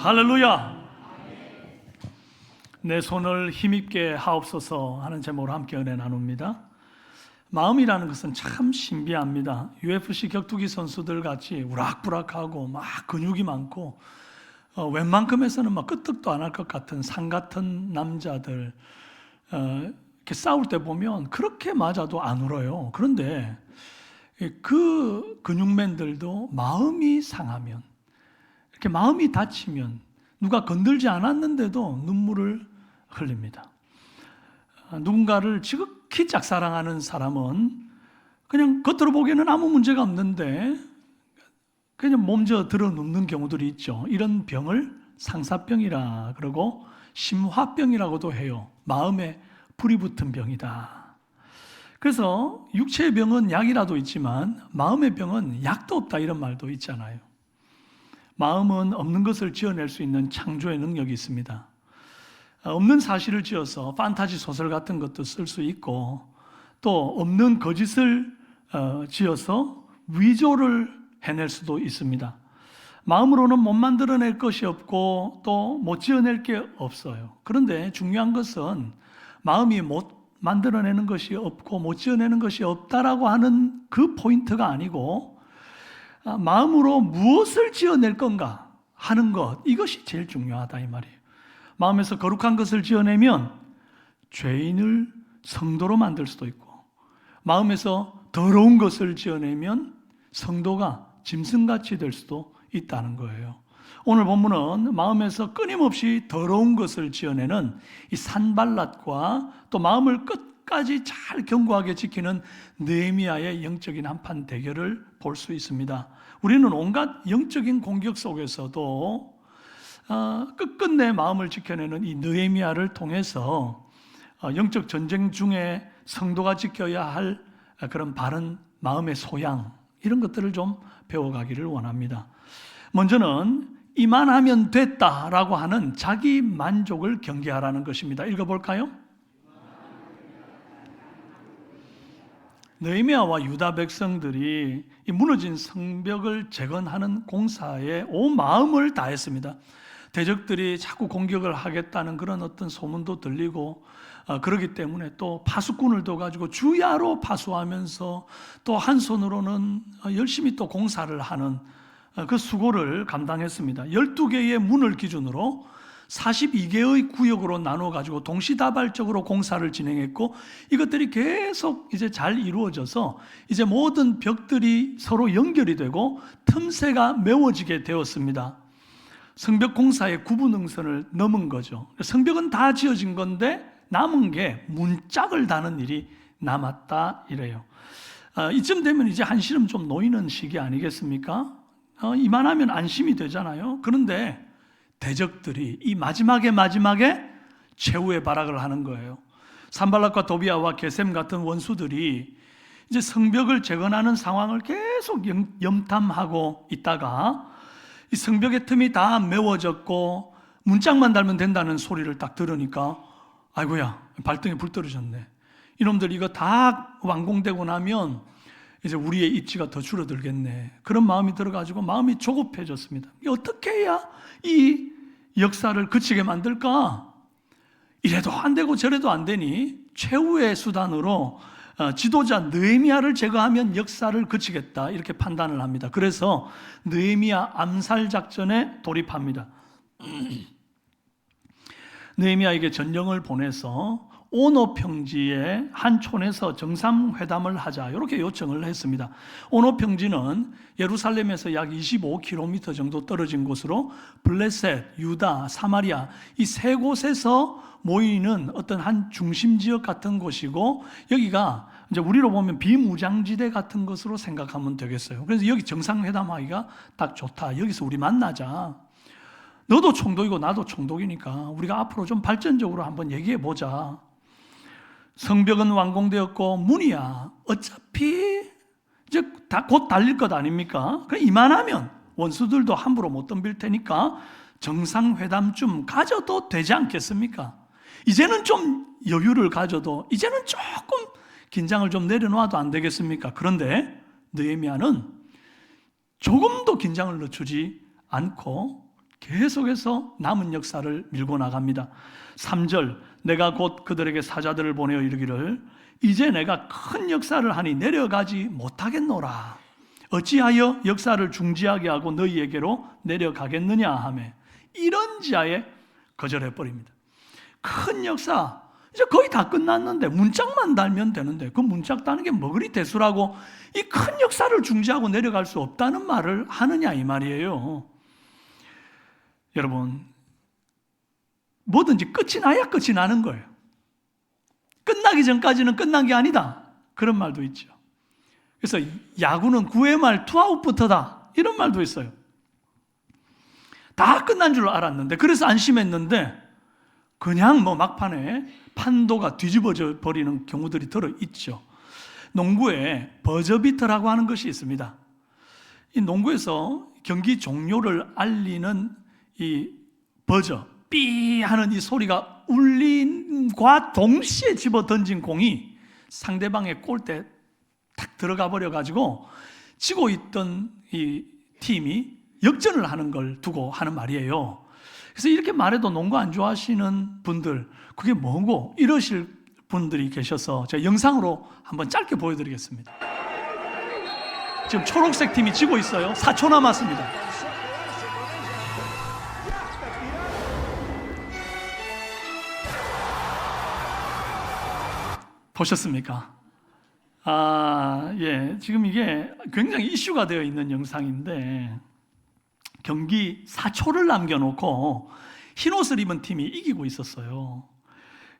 할렐루야. 내 손을 힘있게 하옵소서 하는 제목으로 함께 은혜 나눕니다. 마음이라는 것은 참 신비합니다. UFC 격투기 선수들 같이 우락부락하고 막 근육이 많고 웬만큼에서는 막 끄떡도 안 할 것 같은 상 같은 남자들 이렇게 싸울 때 보면 그렇게 맞아도 안 울어요. 그런데 그 근육맨들도 마음이 상하면, 이렇게 마음이 다치면, 누가 건들지 않았는데도 눈물을 흘립니다. 누군가를 지극히 짝사랑하는 사람은 그냥 겉으로 보기에는 아무 문제가 없는데 그냥 몸져 들어 눕는 경우들이 있죠. 이런 병을 상사병이라 그러고 심화병이라고도 해요. 마음에 불이 붙은 병이다. 그래서 육체의 병은 약이라도 있지만 마음의 병은 약도 없다, 이런 말도 있잖아요. 마음은 없는 것을 지어낼 수 있는 창조의 능력이 있습니다. 없는 사실을 지어서 판타지 소설 같은 것도 쓸 수 있고, 또 없는 거짓을 지어서 위조를 해낼 수도 있습니다. 마음으로는 못 만들어낼 것이 없고 또 못 지어낼 게 없어요. 그런데 중요한 것은 마음이 못 만들어내는 것이 없고 못 지어내는 것이 없다라고 하는 그 포인트가 아니고, 마음으로 무엇을 지어낼 건가 하는 것, 이것이 제일 중요하다 이 말이에요. 마음에서 거룩한 것을 지어내면 죄인을 성도로 만들 수도 있고, 마음에서 더러운 것을 지어내면 성도가 짐승같이 될 수도 있다는 거예요. 오늘 본문은 마음에서 끊임없이 더러운 것을 지어내는 이 산발랏과 또 마음을 끝까지 잘 견고하게 지키는 느헤미야의 영적인 한판 대결을 볼 수 있습니다. 우리는 온갖 영적인 공격 속에서도 끝끝내 마음을 지켜내는 이 느헤미야를 통해서 영적 전쟁 중에 성도가 지켜야 할 그런 바른 마음의 소양, 이런 것들을 좀 배워가기를 원합니다. 먼저는 이만하면 됐다라고 하는 자기 만족을 경계하라는 것입니다. 읽어볼까요? 느헤미야와 유다 백성들이 이 무너진 성벽을 재건하는 공사에 온 마음을 다했습니다. 대적들이 자꾸 공격을 하겠다는 그런 어떤 소문도 들리고, 그러기 때문에 또 파수꾼을 둬가지고 주야로 파수하면서 또 한 손으로는 열심히 또 공사를 하는 그 수고를 감당했습니다. 12개의 문을 기준으로 42개의 구역으로 나눠가지고 동시다발적으로 공사를 진행했고, 이것들이 계속 이제 잘 이루어져서 이제 모든 벽들이 서로 연결이 되고 틈새가 메워지게 되었습니다. 성벽 공사의 구분응선을 넘은 거죠. 성벽은 다 지어진 건데 남은 게 문짝을 다는 일이 남았다 이래요. 이쯤 되면 이제 한시름 좀 놓이는 시기 아니겠습니까? 이만하면 안심이 되잖아요. 그런데 대적들이 이 마지막에 최후의 발악을 하는 거예요. 산발랏과 도비아와 게셈 같은 원수들이 이제 성벽을 재건하는 상황을 계속 염탐하고 있다가 이 성벽의 틈이 다 메워졌고 문짝만 달면 된다는 소리를 딱 들으니까, 아이고야, 발등에 불 떨어졌네. 이놈들 이거 다 완공되고 나면 이제 우리의 입지가 더 줄어들겠네. 그런 마음이 들어가지고 마음이 조급해졌습니다. 어떻게 해야 이 역사를 그치게 만들까? 이래도 안 되고 저래도 안 되니 최후의 수단으로 지도자 느헤미야를 제거하면 역사를 그치겠다, 이렇게 판단을 합니다. 그래서 느헤미야 암살 작전에 돌입합니다. 느헤미야에게 전령을 보내서 오노 평지의 한 촌에서 정상회담을 하자, 이렇게 요청을 했습니다. 오노 평지는 예루살렘에서 약 25km 정도 떨어진 곳으로 블레셋, 유다, 사마리아 이 세 곳에서 모이는 어떤 한 중심 지역 같은 곳이고, 여기가 이제 우리로 보면 비무장지대 같은 것으로 생각하면 되겠어요. 그래서 여기 정상회담하기가 딱 좋다. 여기서 우리 만나자. 너도 총독이고 나도 총독이니까 우리가 앞으로 좀 발전적으로 한번 얘기해 보자. 성벽은 완공되었고 문이야 어차피 이제 다 곧 달릴 것 아닙니까? 그럼 이만하면 원수들도 함부로 못 덤빌 테니까 정상회담 좀 가져도 되지 않겠습니까? 이제는 좀 여유를 가져도, 이제는 조금 긴장을 좀 내려놓아도 안 되겠습니까? 그런데 느헤미야는 조금도 긴장을 늦추지 않고 계속해서 남은 역사를 밀고 나갑니다. 3절, 내가 곧 그들에게 사자들을 보내어 이르기를 이제 내가 큰 역사를 하니 내려가지 못하겠노라. 어찌하여 역사를 중지하게 하고 너희에게로 내려가겠느냐 하며 이런 지하에 거절해 버립니다. 큰 역사 이제 거의 다 끝났는데 문짝만 달면 되는데 그 문짝 다는 게 뭐 그리 대수라고 이 큰 역사를 중지하고 내려갈 수 없다는 말을 하느냐 이 말이에요. 여러분, 뭐든지 끝이 나야 끝이 나는 거예요. 끝나기 전까지는 끝난 게 아니다, 그런 말도 있죠. 그래서 야구는 9회 말 투아웃부터다, 이런 말도 있어요. 다 끝난 줄 알았는데, 그래서 안심했는데 그냥 뭐 막판에 판도가 뒤집어져 버리는 경우들이 들어있죠. 농구에 버저비터라고 하는 것이 있습니다. 이 농구에서 경기 종료를 알리는 이 버저, 삐 하는 이 소리가 울림과 동시에 집어 던진 공이 상대방의 골대에 탁 들어가 버려가지고 지고 있던 이 팀이 역전을 하는 걸 두고 하는 말이에요. 그래서 이렇게 말해도 농구 안 좋아하시는 분들, 그게 뭐고 이러실 분들이 계셔서 제가 영상으로 한번 짧게 보여드리겠습니다. 지금 초록색 팀이 지고 있어요. 4초 남았습니다. 보셨습니까? 예. 지금 이게 굉장히 이슈가 되어 있는 영상인데 경기 4초를 남겨놓고 흰 옷을 입은 팀이 이기고 있었어요.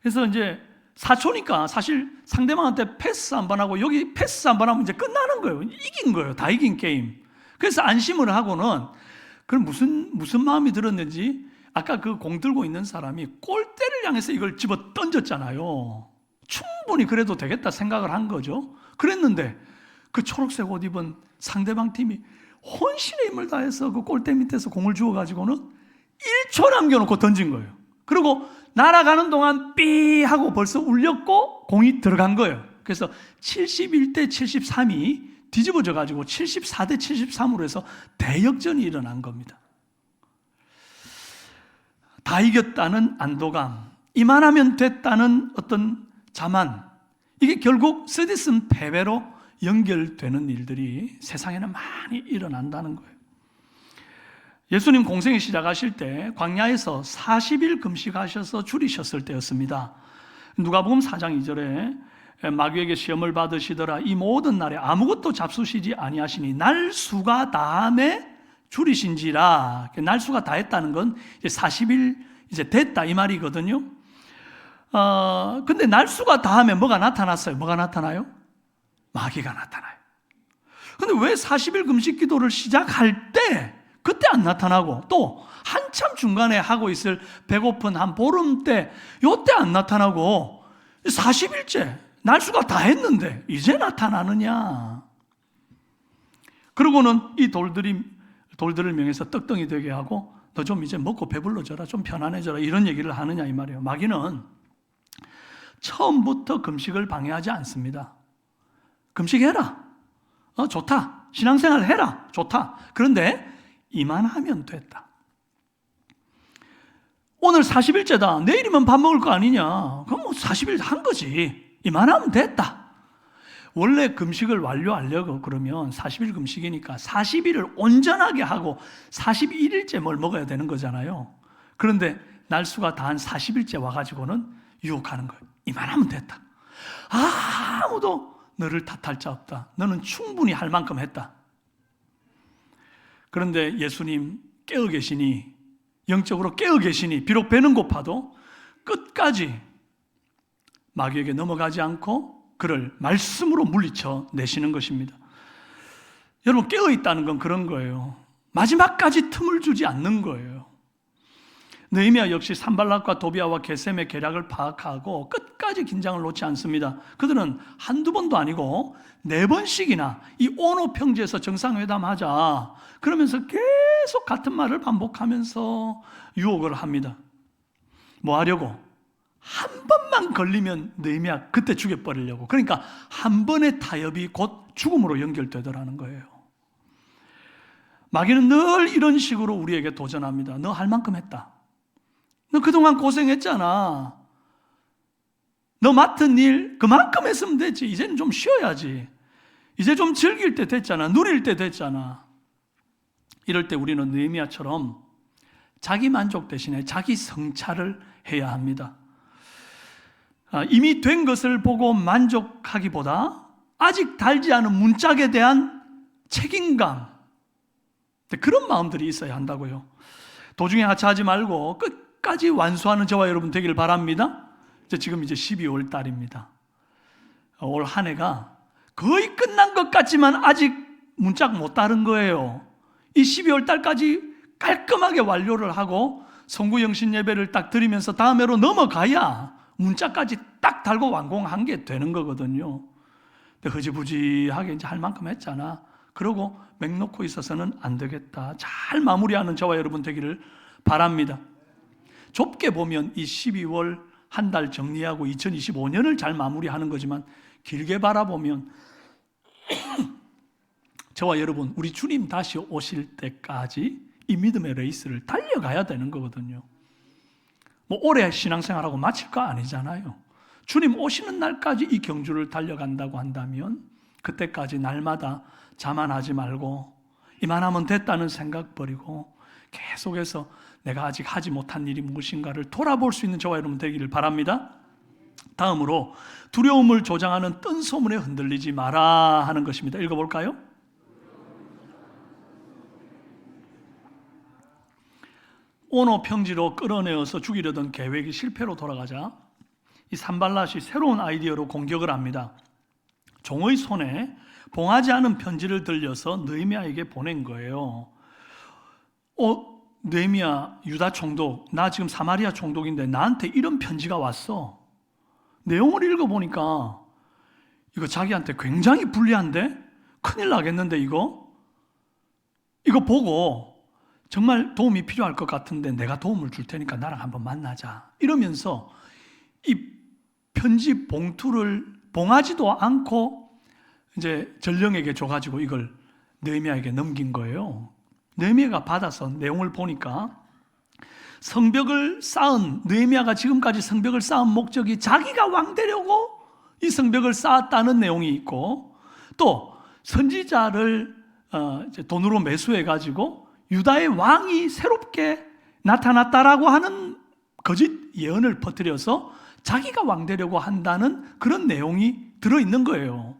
그래서 이제 4초니까 사실 상대방한테 패스 한 번 하고 여기 패스 한 번 하면 이제 끝나는 거예요. 이긴 거예요. 다 이긴 게임. 그래서 안심을 하고는 그럼 무슨 마음이 들었는지 아까 그 공 들고 있는 사람이 골대를 향해서 이걸 집어 던졌잖아요. 충분히 그래도 되겠다 생각을 한 거죠. 그랬는데 그 초록색 옷 입은 상대방 팀이 혼신의 힘을 다해서 그 골대 밑에서 공을 주워가지고는 1초 남겨놓고 던진 거예요. 그리고 날아가는 동안 삐 하고 벌써 울렸고 공이 들어간 거예요. 그래서 71대 73이 뒤집어져 가지고 74대 73으로 해서 대역전이 일어난 겁니다. 다 이겼다는 안도감, 이만하면 됐다는 어떤 자만, 이게 결국 쓰디쓴 패배로 연결되는 일들이 세상에는 많이 일어난다는 거예요. 예수님 공생이 시작하실 때 광야에서 40일 금식하셔서 줄이셨을 때였습니다. 누가복음 4장 2절에 마귀에게 시험을 받으시더라 이 모든 날에 아무것도 잡수시지 아니하시니 날수가 다함에 줄이신지라. 날수가 다했다는 건 이제 40일 이제 됐다 이 말이거든요. 근데 날수가 다하면 뭐가 나타났어요? 뭐가 나타나요? 마귀가 나타나요. 근데 왜 40일 금식 기도를 시작할 때 그때 안 나타나고 또 한참 중간에 하고 있을 배고픈 한 보름 때 요때 안 나타나고 40일째 날수가 다 했는데 이제 나타나느냐? 그러고는 이 돌들을 명해서 떡덩이 되게 하고 너 좀 이제 먹고 배불러져라, 좀 편안해져라, 이런 얘기를 하느냐 이 말이에요. 마귀는 처음부터 금식을 방해하지 않습니다. 금식해라, 좋다. 신앙생활 해라, 좋다. 그런데 이만하면 됐다. 오늘 40일째다. 내일이면 밥 먹을 거 아니냐. 그럼 뭐 40일 한 거지. 이만하면 됐다. 원래 금식을 완료하려고 그러면 40일 금식이니까 40일을 온전하게 하고 41일째 뭘 먹어야 되는 거잖아요. 그런데 날수가 다한 40일째 와가지고는 유혹하는 거예요. 이만하면 됐다. 아무도 너를 탓할 자 없다. 너는 충분히 할 만큼 했다. 그런데 예수님 깨어 계시니, 영적으로 깨어 계시니 비록 배는 고파도 끝까지 마귀에게 넘어가지 않고 그를 말씀으로 물리쳐 내시는 것입니다. 여러분, 깨어 있다는 건 그런 거예요. 마지막까지 틈을 주지 않는 거예요. 느헤미야 역시 산발락과 도비아와 게셈의 계략을 파악하고 끝까지 긴장을 놓지 않습니다. 그들은 한두 번도 아니고 4번씩이나 이 오노 평지에서 정상회담하자 그러면서 계속 같은 말을 반복하면서 유혹을 합니다. 뭐 하려고? 한 번만 걸리면 느헤미야 그때 죽여버리려고. 그러니까 한 번의 타협이 곧 죽음으로 연결되더라는 거예요. 마귀는 늘 이런 식으로 우리에게 도전합니다. 너 할 만큼 했다. 너 그동안 고생했잖아. 너 맡은 일 그만큼 했으면 됐지. 이제는 좀 쉬어야지. 이제 좀 즐길 때 됐잖아. 누릴 때 됐잖아. 이럴 때 우리는 느헤미야처럼 자기 만족 대신에 자기 성찰을 해야 합니다. 이미 된 것을 보고 만족하기보다 아직 달지 않은 문짝에 대한 책임감, 그런 마음들이 있어야 한다고요. 도중에 하차하지 말고 끝까지 완수하는 저와 여러분 되기를 바랍니다. 지금 이제 12월 달입니다. 올 한 해가 거의 끝난 것 같지만 아직 문짝 못 따른 거예요. 이 12월 달까지 깔끔하게 완료를 하고 성구영신 예배를 딱 드리면서 다음 해로 넘어가야 문짝까지 딱 달고 완공한 게 되는 거거든요. 근데 흐지부지하게 이제 할 만큼 했잖아. 그러고 맥 놓고 있어서는 안 되겠다. 잘 마무리하는 저와 여러분 되기를 바랍니다. 좁게 보면 이 12월 한 달 정리하고 2025년을 잘 마무리하는 거지만 길게 바라보면 저와 여러분, 우리 주님 다시 오실 때까지 이 믿음의 레이스를 달려가야 되는 거거든요. 뭐 올해 신앙생활하고 마칠 거 아니잖아요. 주님 오시는 날까지 이 경주를 달려간다고 한다면 그때까지 날마다 자만하지 말고 이만하면 됐다는 생각 버리고 계속해서 내가 아직 하지 못한 일이 무엇인가를 돌아볼 수 있는 저와 여러분 되기를 바랍니다. 다음으로 두려움을 조장하는 뜬 소문에 흔들리지 마라 하는 것입니다. 읽어볼까요? 오노 평지로 끌어내어서 죽이려던 계획이 실패로 돌아가자 이 산발랏이 새로운 아이디어로 공격을 합니다. 종의 손에 봉하지 않은 편지를 들려서 느헤미야에게 보낸 거예요. 느헤미야, 유다 총독, 나 지금 사마리아 총독인데 나한테 이런 편지가 왔어. 내용을 읽어보니까 이거 자기한테 굉장히 불리한데? 큰일 나겠는데 이거 보고 정말 도움이 필요할 것 같은데 내가 도움을 줄 테니까 나랑 한번 만나자. 이러면서 이 편지 봉투를 봉하지도 않고 이제 전령에게 줘가지고 이걸 느헤미야에게 넘긴 거예요. 느헤미야가 받아서 내용을 보니까 성벽을 쌓은, 느헤미야가 지금까지 성벽을 쌓은 목적이 자기가 왕 되려고 이 성벽을 쌓았다는 내용이 있고, 또 선지자를 이제 돈으로 매수해가지고 유다의 왕이 새롭게 나타났다라고 하는 거짓 예언을 퍼뜨려서 자기가 왕 되려고 한다는 그런 내용이 들어있는 거예요.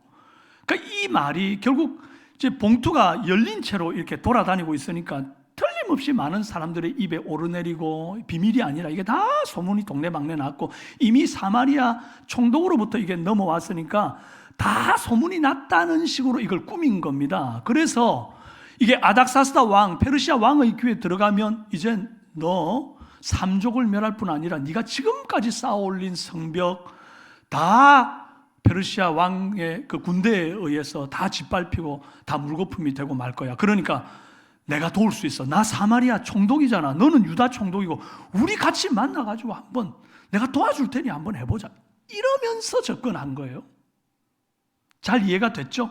그러니까 이 말이 결국 이제 봉투가 열린 채로 이렇게 돌아다니고 있으니까 틀림없이 많은 사람들의 입에 오르내리고, 비밀이 아니라 이게 다 소문이 동네방네 났고 이미 사마리아 총독으로부터 이게 넘어왔으니까 다 소문이 났다는 식으로 이걸 꾸민 겁니다. 그래서 이게 아닥사스다 왕, 페르시아 왕의 귀에 들어가면 이젠 너 삼족을 멸할 뿐 아니라 네가 지금까지 쌓아올린 성벽 다 페르시아 왕의 그 군대에 의해서 다 짓밟히고 다 물거품이 되고 말 거야. 그러니까 내가 도울 수 있어. 나 사마리아 총독이잖아. 너는 유다 총독이고 우리 같이 만나가지고 한번 내가 도와줄 테니 한번 해보자. 이러면서 접근한 거예요. 잘 이해가 됐죠?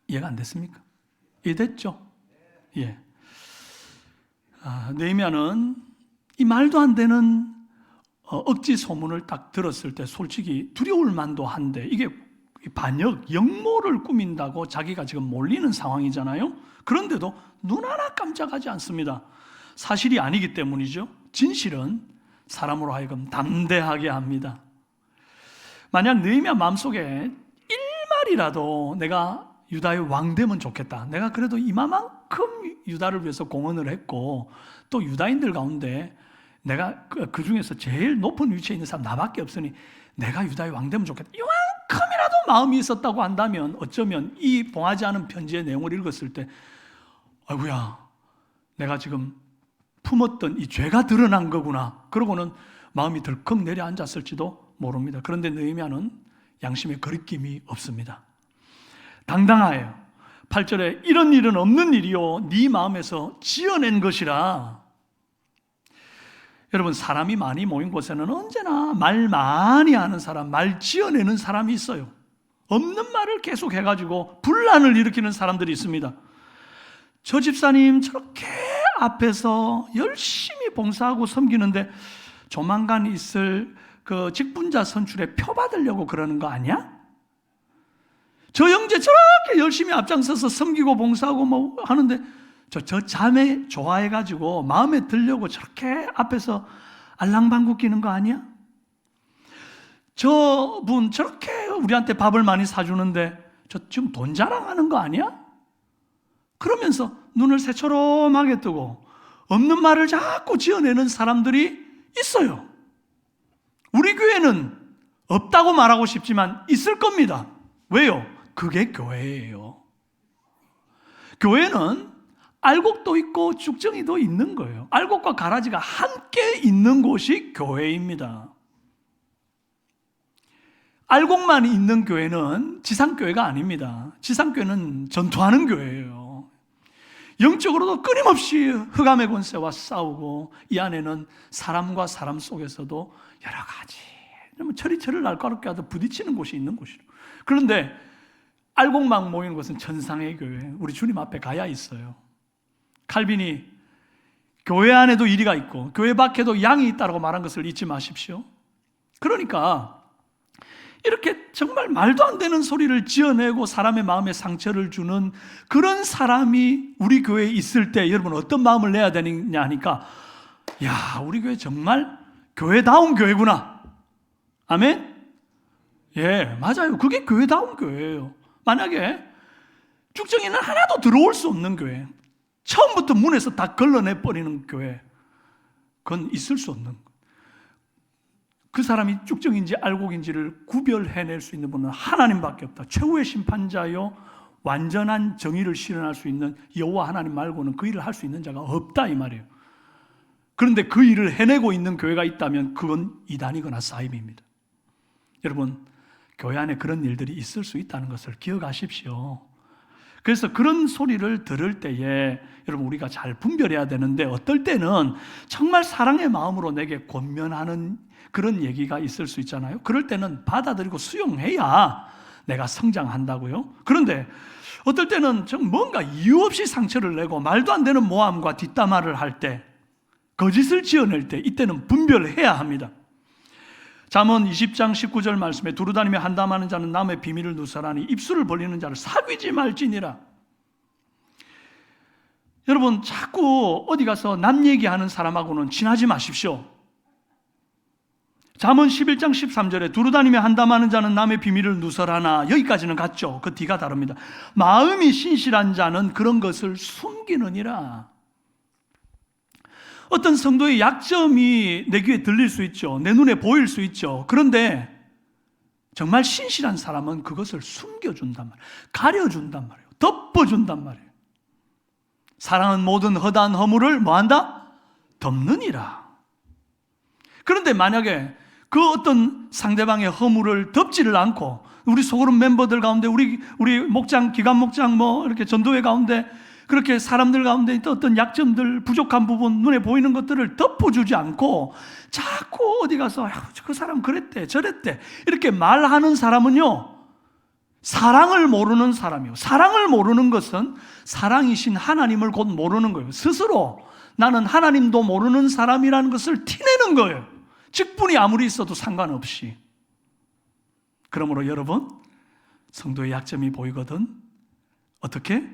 이해가 안 됐습니까? 이해됐죠? 예. 느헤미야는 이 말도 안 되는 억지 소문을 딱 들었을 때 솔직히 두려울 만도 한데, 이게 반역, 역모를 꾸민다고 자기가 지금 몰리는 상황이잖아요. 그런데도 눈 하나 깜짝하지 않습니다. 사실이 아니기 때문이죠. 진실은 사람으로 하여금 담대하게 합니다. 만약 느헤미야 마음속에 일말이라도 내가 유다의 왕 되면 좋겠다, 내가 그래도 이만큼 유다를 위해서 공헌을 했고 또 유다인들 가운데 내가 그 중에서 제일 높은 위치에 있는 사람 나밖에 없으니 내가 유다의 왕 되면 좋겠다, 이만큼이라도 마음이 있었다고 한다면 어쩌면 이 봉하지 않은 편지의 내용을 읽었을 때 아이고야, 내가 지금 품었던 이 죄가 드러난 거구나, 그러고는 마음이 덜컥 내려앉았을지도 모릅니다. 그런데 느헤미야는 양심의 거리낌이 없습니다. 당당하여요. 8절에 이런 일은 없는 일이요 네 마음에서 지어낸 것이라. 여러분, 사람이 많이 모인 곳에는 언제나 말 많이 하는 사람, 말 지어내는 사람이 있어요. 없는 말을 계속 해가지고 분란을 일으키는 사람들이 있습니다. 저 집사님 저렇게 앞에서 열심히 봉사하고 섬기는데 조만간 있을 그 직분자 선출에 표 받으려고 그러는 거 아니야? 저 형제 저렇게 열심히 앞장서서 섬기고 봉사하고 뭐 하는데 저 자매 좋아해가지고 마음에 들려고 저렇게 앞에서 알랑방구 끼는 거 아니야? 저분 저렇게 우리한테 밥을 많이 사주는데 저 지금 돈 자랑하는 거 아니야? 그러면서 눈을 새초롬하게 뜨고 없는 말을 자꾸 지어내는 사람들이 있어요. 우리 교회는 없다고 말하고 싶지만 있을 겁니다. 왜요? 그게 교회예요. 교회는 알곡도 있고 쭉정이도 있는 거예요. 알곡과 가라지가 함께 있는 곳이 교회입니다. 알곡만 있는 교회는 지상교회가 아닙니다. 지상교회는 전투하는 교회예요. 영적으로도 끊임없이 흑암의 권세와 싸우고 이 안에는 사람과 사람 속에서도 여러 가지 철이철을 날카롭게 하듯 부딪히는 곳이 있는 곳이에요. 그런데 알곡만 모이는 곳은 천상의 교회, 우리 주님 앞에 가야 있어요. 칼빈이 교회 안에도 이리가 있고 교회 밖에도 양이 있다고 말한 것을 잊지 마십시오. 그러니까 이렇게 정말 말도 안 되는 소리를 지어내고 사람의 마음에 상처를 주는 그런 사람이 우리 교회에 있을 때 여러분 어떤 마음을 내야 되느냐 하니까 야, 우리 교회 정말 교회다운 교회구나. 아멘? 예, 맞아요. 그게 교회다운 교회예요. 만약에 쭉정이는 하나도 들어올 수 없는 교회, 처음부터 문에서 다 걸러내버리는 교회, 그건 있을 수 없는 거예요. 그 사람이 쭉정인지 알곡인지를 구별해낼 수 있는 분은 하나님밖에 없다. 최후의 심판자요 완전한 정의를 실현할 수 있는 여호와 하나님 말고는 그 일을 할 수 있는 자가 없다 이 말이에요. 그런데 그 일을 해내고 있는 교회가 있다면 그건 이단이거나 사입입니다. 여러분, 교회 안에 그런 일들이 있을 수 있다는 것을 기억하십시오. 그래서 그런 소리를 들을 때에 여러분 우리가 잘 분별해야 되는데 어떨 때는 정말 사랑의 마음으로 내게 권면하는 그런 얘기가 있을 수 있잖아요. 그럴 때는 받아들이고 수용해야 내가 성장한다고요. 그런데 어떨 때는 좀 뭔가 이유 없이 상처를 내고 말도 안 되는 모함과 뒷담화를 할 때, 거짓을 지어낼 때 이때는 분별해야 합니다. 잠언 20장 19절 말씀에 두루다니며 한담하는 자는 남의 비밀을 누설하니 입술을 벌리는 자를 사귀지 말지니라. 여러분 자꾸 어디 가서 남 얘기하는 사람하고는 친하지 마십시오. 잠언 11장 13절에 두루다니며 한담하는 자는 남의 비밀을 누설하나, 여기까지는 같죠. 그 뒤가 다릅니다. 마음이 신실한 자는 그런 것을 숨기느니라. 어떤 성도의 약점이 내 귀에 들릴 수 있죠. 내 눈에 보일 수 있죠. 그런데 정말 신실한 사람은 그것을 숨겨준단 말이에요. 가려준단 말이에요. 덮어준단 말이에요. 사랑은 모든 허다한 허물을 뭐한다? 덮느니라. 그런데 만약에 그 어떤 상대방의 허물을 덮지를 않고 우리 소그룹 멤버들 가운데 우리 목장, 기관 목장 뭐 이렇게 전도회 가운데 그렇게 사람들 가운데 있던 어떤 약점들, 부족한 부분, 눈에 보이는 것들을 덮어주지 않고 자꾸 어디 가서 그 사람 그랬대 저랬대 이렇게 말하는 사람은요, 사랑을 모르는 사람이에요. 사랑을 모르는 것은 사랑이신 하나님을 곧 모르는 거예요. 스스로 나는 하나님도 모르는 사람이라는 것을 티내는 거예요. 직분이 아무리 있어도 상관없이. 그러므로 여러분, 성도의 약점이 보이거든 어떻게?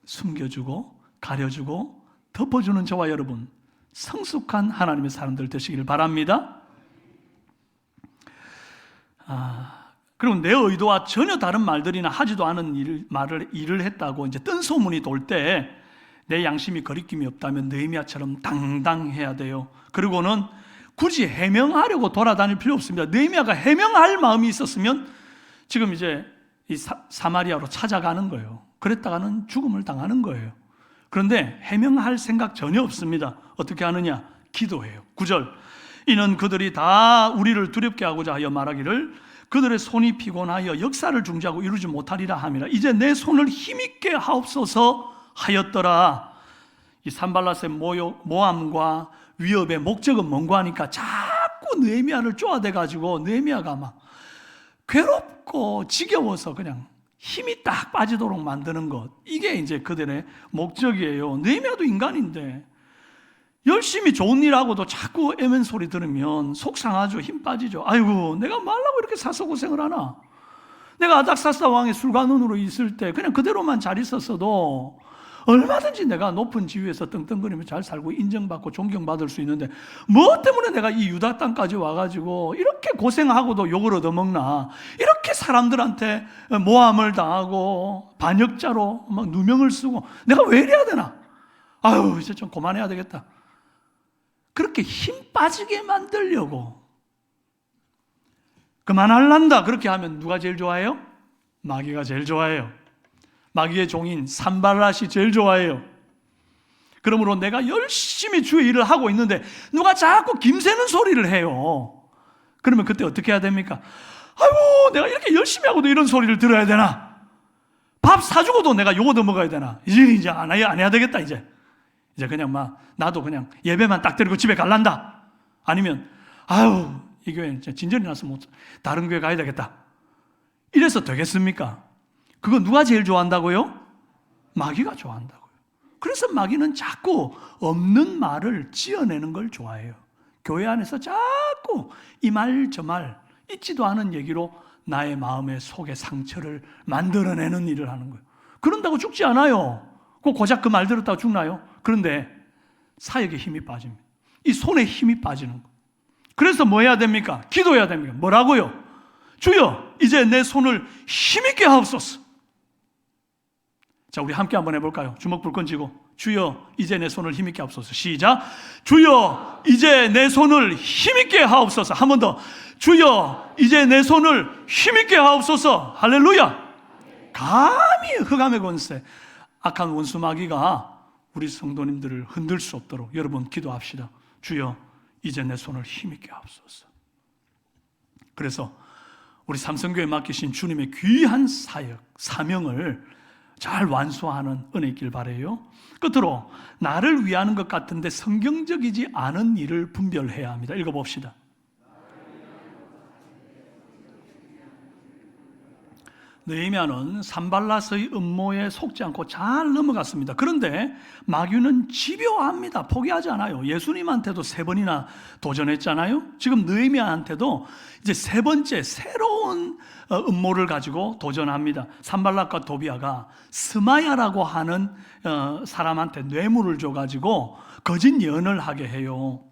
숨겨주고 가려주고 덮어주는 저와 여러분, 성숙한 하나님의 사람들 되시기를 바랍니다. 그리고 내 의도와 전혀 다른 말들이나 하지도 않은 일을 했다고 이제 뜬 소문이 돌 때 내 양심이 거리낌이 없다면 느헤미야처럼 당당해야 돼요. 그리고는 굳이 해명하려고 돌아다닐 필요 없습니다. 느헤미야가 해명할 마음이 있었으면 지금 이제 이 사마리아로 찾아가는 거예요. 그랬다가는 죽음을 당하는 거예요. 그런데 해명할 생각 전혀 없습니다. 어떻게 하느냐? 기도해요. 9절, 이는 그들이 다 우리를 두렵게 하고자 하여 말하기를 그들의 손이 피곤하여 역사를 중지하고 이루지 못하리라 함이라. 이제 내 손을 힘있게 하옵소서 하였더라. 이 산발랏의 모함과 위협의 목적은 뭔가 하니까 자꾸 느헤미야를 쪼아대가지고 느헤미야가 막 괴롭고 지겨워서 그냥 힘이 딱 빠지도록 만드는 것, 이게 이제 그들의 목적이에요. 느헤미야도 인간인데 열심히 좋은 일 하고도 자꾸 애멘 소리 들으면 속상하죠. 힘 빠지죠. 아이고, 내가 말라고 이렇게 사서 고생을 하나? 내가 아닥사스다 왕의 술관원으로 있을 때 그냥 그대로만 잘 있었어도 얼마든지 내가 높은 지위에서 떵떵거리며 잘 살고 인정받고 존경받을 수 있는데 뭐 때문에 내가 이 유다 땅까지 와가지고 이렇게 고생하고도 욕을 얻어먹나? 이렇게 사람들한테 모함을 당하고 반역자로 막 누명을 쓰고 내가 왜 이래야 되나? 아유, 이제 좀 그만해야 되겠다. 그렇게 힘 빠지게 만들려고 그만할란다. 그렇게 하면 누가 제일 좋아해요? 마귀가 제일 좋아해요. 마귀의 종인 산발랏이 제일 좋아해요. 그러므로 내가 열심히 주의 일을 하고 있는데 누가 자꾸 김새는 소리를 해요. 그러면 그때 어떻게 해야 됩니까? 아이고, 내가 이렇게 열심히 하고도 이런 소리를 들어야 되나? 밥 사주고도 내가 요거 더 먹어야 되나? 이제 안 해야 되겠다. 이제 그냥 막 나도 그냥 예배만 딱 드리고 집에 갈란다. 아니면 아유, 이 교회는 진전이 나서 못 다른 교회 가야 되겠다. 이래서 되겠습니까? 그거 누가 제일 좋아한다고요? 마귀가 좋아한다고요. 그래서 마귀는 자꾸 없는 말을 지어내는 걸 좋아해요. 교회 안에서 자꾸 이 말 저 말 있지도 않은 얘기로 나의 마음의 속에 상처를 만들어내는 일을 하는 거예요. 그런다고 죽지 않아요. 고작 그 말 들었다고 죽나요? 그런데 사역에 힘이 빠집니다. 이 손에 힘이 빠지는 거예요. 그래서 뭐 해야 됩니까? 기도해야 됩니까? 뭐라고요? 주여, 이제 내 손을 힘있게 하옵소서. 자, 우리 함께 한번 해볼까요? 주먹 불끈 쥐고 주여, 이제 내 손을 힘있게 하옵소서. 시작. 주여, 이제 내 손을 힘있게 하옵소서. 한 번 더. 주여, 이제 내 손을 힘있게 하옵소서. 할렐루야. 감히 흑암의 권세, 악한 원수 마귀가 우리 성도님들을 흔들 수 없도록 여러분 기도합시다. 주여, 이제 내 손을 힘있게 하옵소서. 그래서 우리 삼성교회에 맡기신 주님의 귀한 사역, 사명을 잘 완수하는 은혜 있길 바라요. 끝으로 나를 위하는 것 같은데 성경적이지 않은 일을 분별해야 합니다. 읽어봅시다. 느헤미야는 산발랏의 음모에 속지 않고 잘 넘어갔습니다. 그런데 마귀는 집요합니다. 포기하지 않아요. 예수님한테도 3번이나 도전했잖아요. 지금 느헤미야한테도 이제 3번째 새로운 음모를 가지고 도전합니다. 산발랏과 도비아가 스마야라고 하는 사람한테 뇌물을 줘가지고 거짓 예언을 하게 해요.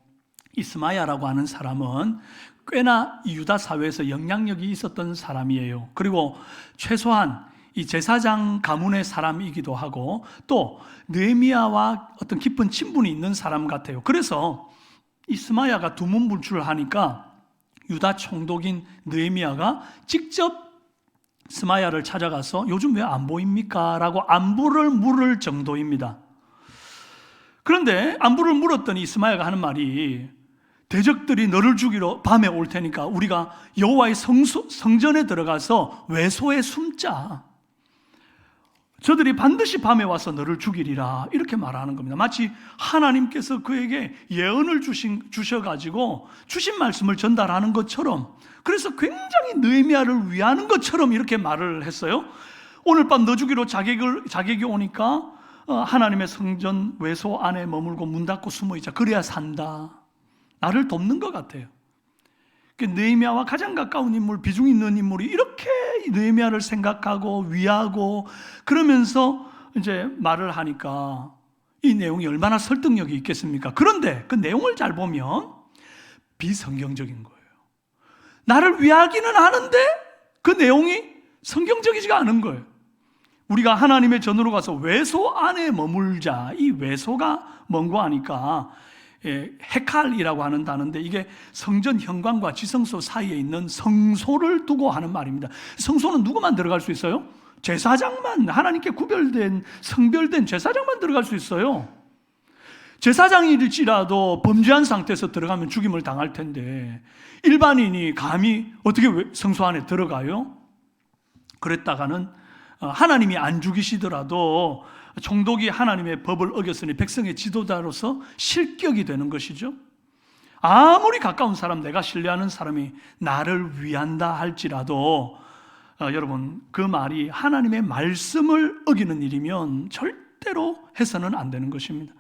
이 스마야라고 하는 사람은 꽤나 유다 사회에서 영향력이 있었던 사람이에요. 그리고 최소한 이 제사장 가문의 사람이기도 하고 또 느헤미야와 어떤 깊은 친분이 있는 사람 같아요. 그래서 이 스마야가 두문불출하니까 유다 총독인 느헤미야가 직접 스마야를 찾아가서 요즘 왜 안 보입니까? 라고 안부를 물을 정도입니다. 그런데 안부를 물었더니 스마야가 하는 말이 대적들이 너를 죽이러 밤에 올 테니까 우리가 여호와의 성전에 들어가서 외소에 숨자. 저들이 반드시 밤에 와서 너를 죽이리라. 이렇게 말하는 겁니다. 마치 하나님께서 그에게 예언을 주셔가지고 주신 말씀을 전달하는 것처럼, 그래서 굉장히 느헤미야를 위하는 것처럼 이렇게 말을 했어요. 오늘 밤 너 죽이러 자객이 오니까 하나님의 성전 외소 안에 머물고 문 닫고 숨어있자. 그래야 산다. 나를 돕는 것 같아요. 느헤미야와 가장 가까운 인물, 비중 있는 인물이 이렇게 느헤미야를 생각하고 위하고 그러면서 이제 말을 하니까 이 내용이 얼마나 설득력이 있겠습니까? 그런데 그 내용을 잘 보면 비성경적인 거예요. 나를 위하기는 하는데 그 내용이 성경적이지가 않은 거예요. 우리가 하나님의 전으로 가서 외소 안에 머물자. 이 외소가 뭔고 하니까 헤칼이라고 하는 단어인데 이게 성전 현관과 지성소 사이에 있는 성소를 두고 하는 말입니다. 성소는 누구만 들어갈 수 있어요? 제사장만, 하나님께 구별된 성별된 제사장만 들어갈 수 있어요. 제사장일지라도 범죄한 상태에서 들어가면 죽임을 당할 텐데 일반인이 감히 어떻게 성소 안에 들어가요? 그랬다가는 하나님이 안 죽이시더라도 총독이 하나님의 법을 어겼으니 백성의 지도자로서 실격이 되는 것이죠. 아무리 가까운 사람, 내가 신뢰하는 사람이 나를 위한다 할지라도 여러분, 그 말이 하나님의 말씀을 어기는 일이면 절대로 해서는 안 되는 것입니다.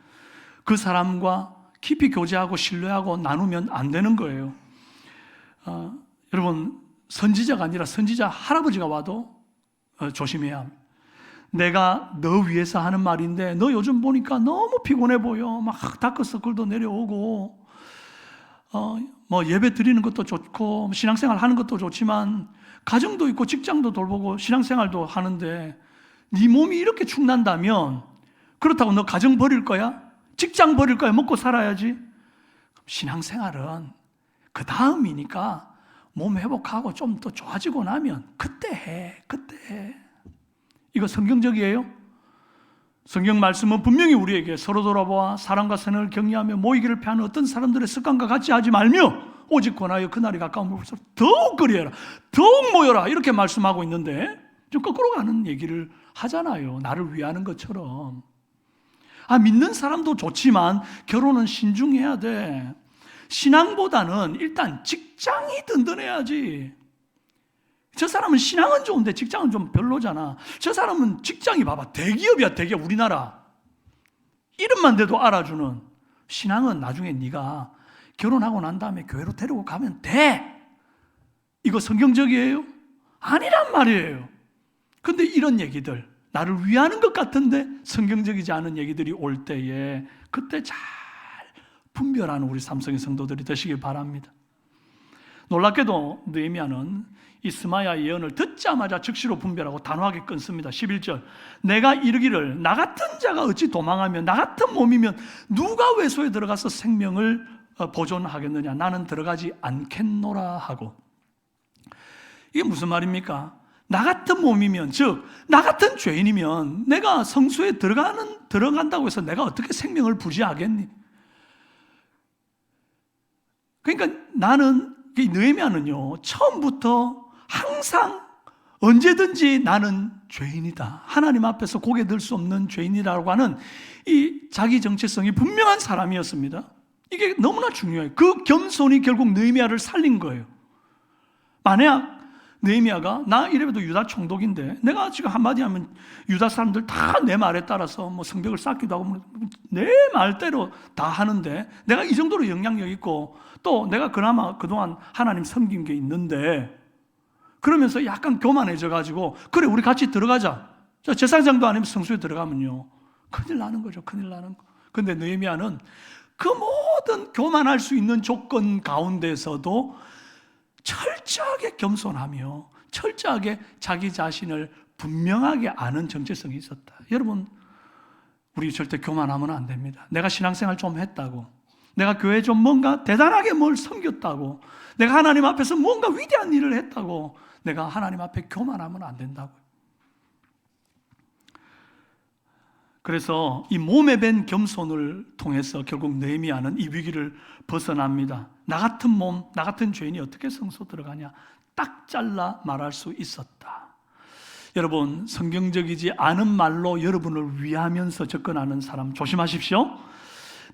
그 사람과 깊이 교제하고 신뢰하고 나누면 안 되는 거예요. 여러분, 선지자가 아니라 선지자 할아버지가 와도 조심해야 합니다. 내가 너 위해서 하는 말인데 너 요즘 보니까 너무 피곤해 보여. 막 다크서클도 내려오고 뭐 예배 드리는 것도 좋고 신앙생활 하는 것도 좋지만 가정도 있고 직장도 돌보고 신앙생활도 하는데 네 몸이 이렇게 축난다면 그렇다고 너 가정 버릴 거야? 직장 버릴 거야? 먹고 살아야지. 신앙생활은 그 다음이니까 몸 회복하고 좀 더 좋아지고 나면 그때 해. 이거 성경적이에요? 성경 말씀은 분명히 우리에게 서로 돌아보아 사랑과 선을 격려하며 모이기를 패하는 어떤 사람들의 습관과 같이 하지 말며 오직 권하여 그날이 가까움을 볼수록 더욱 그리해라, 더욱 모여라, 이렇게 말씀하고 있는데 좀 거꾸로 가는 얘기를 하잖아요. 나를 위하는 것처럼. 믿는 사람도 좋지만 결혼은 신중해야 돼. 신앙보다는 일단 직장이 든든해야지. 저 사람은 신앙은 좋은데 직장은 좀 별로잖아. 저 사람은 직장이 봐봐, 대기업이야, 대기업. 우리나라 이름만 대도 알아주는. 신앙은 나중에 네가 결혼하고 난 다음에 교회로 데리고 가면 돼. 이거 성경적이에요? 아니란 말이에요. 근데 이런 얘기들, 나를 위하는 것 같은데 성경적이지 않은 얘기들이 올 때에 그때 잘 분별하는 우리 삼성의 성도들이 되시길 바랍니다. 놀랍게도 느헤미야는 이 스마야 예언을 듣자마자 즉시로 분별하고 단호하게 끊습니다. 11절, 내가 이르기를 나 같은 자가 어찌 도망하며 나 같은 몸이면 누가 외소에 들어가서 생명을 보존하겠느냐. 나는 들어가지 않겠노라 하고. 이게 무슨 말입니까? 나 같은 몸이면, 즉 나 같은 죄인이면 내가 성소에 들어간다고 해서 내가 어떻게 생명을 부지하겠니? 그러니까 나는, 이 느헤미야는요, 처음부터 항상 언제든지 나는 죄인이다, 하나님 앞에서 고개 들 수 없는 죄인이라고 하는 이 자기 정체성이 분명한 사람이었습니다. 이게 너무나 중요해요. 그 겸손이 결국 느헤미야를 살린 거예요. 만약 느헤미야가 나 이래도 유다 총독인데 내가 지금 한마디 하면 유다 사람들 다 내 말에 따라서 뭐 성벽을 쌓기도 하고 내 말대로 다 하는데 내가 이 정도로 영향력 있고 또 내가 그나마 그동안 하나님 섬긴 게 있는데 그러면서 약간 교만해져 가지고 그래 우리 같이 들어가자, 제사장도 아니면 성소에 들어가면요 큰일 나는 거죠. 큰일 나는 거. 근데 느헤미야는 그 모든 교만할 수 있는 조건 가운데서도 철저하게 겸손하며 철저하게 자기 자신을 분명하게 아는 정체성이 있었다. 여러분, 우리 절대 교만하면 안 됩니다. 내가 신앙생활 좀 했다고, 내가 교회에 좀 뭔가 대단하게 뭘 섬겼다고, 내가 하나님 앞에서 뭔가 위대한 일을 했다고 내가 하나님 앞에 교만하면 안 된다고요. 그래서 이 몸에 밴 겸손을 통해서 결국 느헤미야는 이 위기를 벗어납니다. 나 같은 몸, 나 같은 죄인이 어떻게 성소 들어가냐, 딱 잘라 말할 수 있었다. 여러분, 성경적이지 않은 말로 여러분을 위하면서 접근하는 사람 조심하십시오.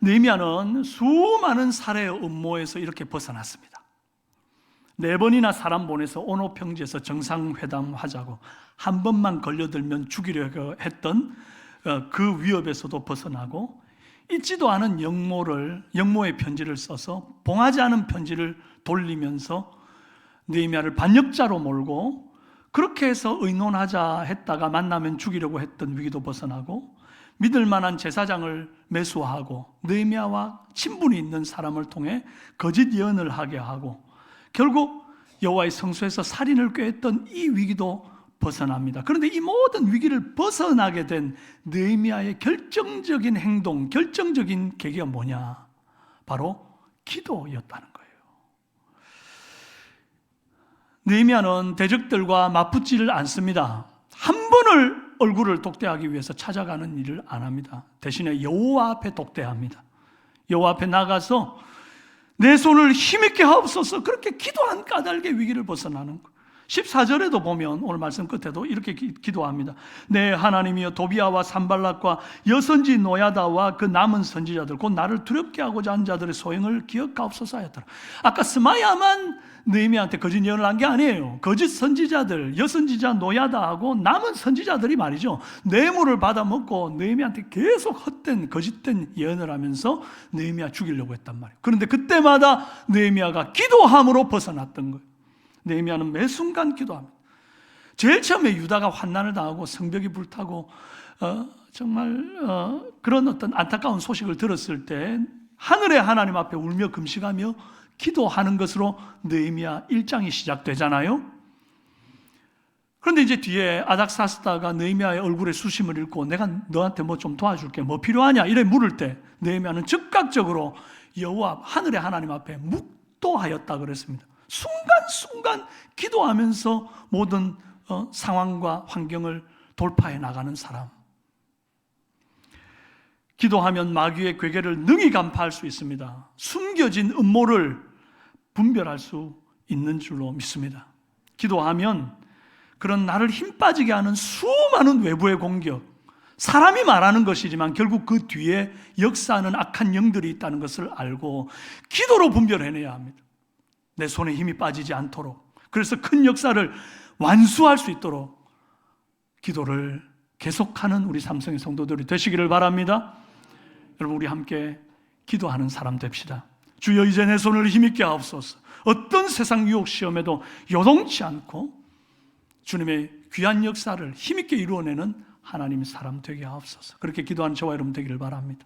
느헤미야는 수많은 살해의 음모에서 이렇게 벗어났습니다. 4번이나 사람 보내서 오노 평지에서 정상회담하자고 한 번만 걸려들면 죽이려고 했던 그 위협에서도 벗어나고, 읽지도 않은 영모의 편지를 써서 봉하지 않은 편지를 돌리면서 느헤미야를 반역자로 몰고 그렇게 해서 의논하자 했다가 만나면 죽이려고 했던 위기도 벗어나고, 믿을 만한 제사장을 매수하고 느헤미야와 친분이 있는 사람을 통해 거짓 예언을 하게 하고 결국 여호와의 성소에서 살인을 꾀했던 이 위기도 벗어납니다. 그런데 이 모든 위기를 벗어나게 된 느헤미야의 결정적인 행동, 결정적인 계기가 뭐냐? 바로 기도였다는 거예요. 느헤미야는 대적들과 맞붙지를 않습니다. 한 번을 얼굴을 독대하기 위해서 찾아가는 일을 안 합니다. 대신에 여호와 앞에 독대합니다. 여호와 앞에 나가서 내 손을 힘있게 하옵소서, 그렇게 기도한 까닭에 위기를 벗어나는 거예요. 14절에도 보면 오늘 말씀 끝에도 이렇게 기도합니다. 내 하나님이여, 도비아와 산발락과 여선지 노야다와 그 남은 선지자들 곧 나를 두렵게 하고자 한 자들의 소행을 기억하옵소서 하였더라. 아까 스마야만 느헤미야한테 거짓 예언을 한 게 아니에요. 거짓 선지자들, 여선지자 노야다하고 남은 선지자들이 말이죠, 뇌물을 받아먹고 느헤미야한테 계속 헛된 거짓된 예언을 하면서 느헤미야 죽이려고 했단 말이에요. 그런데 그때마다 느헤미야가 기도함으로 벗어났던 거예요. 느헤미야는 매 순간 기도합니다. 제일 처음에 유다가 환난을 당하고 성벽이 불타고 정말 그런 어떤 안타까운 소식을 들었을 때 하늘의 하나님 앞에 울며 금식하며 기도하는 것으로 느헤미야 1장이 시작되잖아요. 그런데 이제 뒤에 아닥사스다가 느헤미야의 얼굴에 수심을 읽고 내가 너한테 뭐 좀 도와줄게, 뭐 필요하냐 이래 물을 때 느헤미야는 즉각적으로 여호와 하늘의 하나님 앞에 묵도하였다 그랬습니다. 순간순간 기도하면서 모든 상황과 환경을 돌파해 나가는 사람. 기도하면 마귀의 괴계를 능히 간파할 수 있습니다. 숨겨진 음모를 분별할 수 있는 줄로 믿습니다. 기도하면 그런 나를 힘 빠지게 하는 수많은 외부의 공격, 사람이 말하는 것이지만 결국 그 뒤에 역사하는 악한 영들이 있다는 것을 알고 기도로 분별해내야 합니다. 내 손에 힘이 빠지지 않도록, 그래서 큰 역사를 완수할 수 있도록 기도를 계속하는 우리 삼성의 성도들이 되시기를 바랍니다. 여러분, 우리 함께 기도하는 사람 됩시다. 주여, 이제 내 손을 힘있게 하옵소서. 어떤 세상 유혹 시험에도 요동치 않고 주님의 귀한 역사를 힘있게 이루어내는 하나님의 사람 되게 하옵소서. 그렇게 기도하는 저와 여러분 되기를 바랍니다.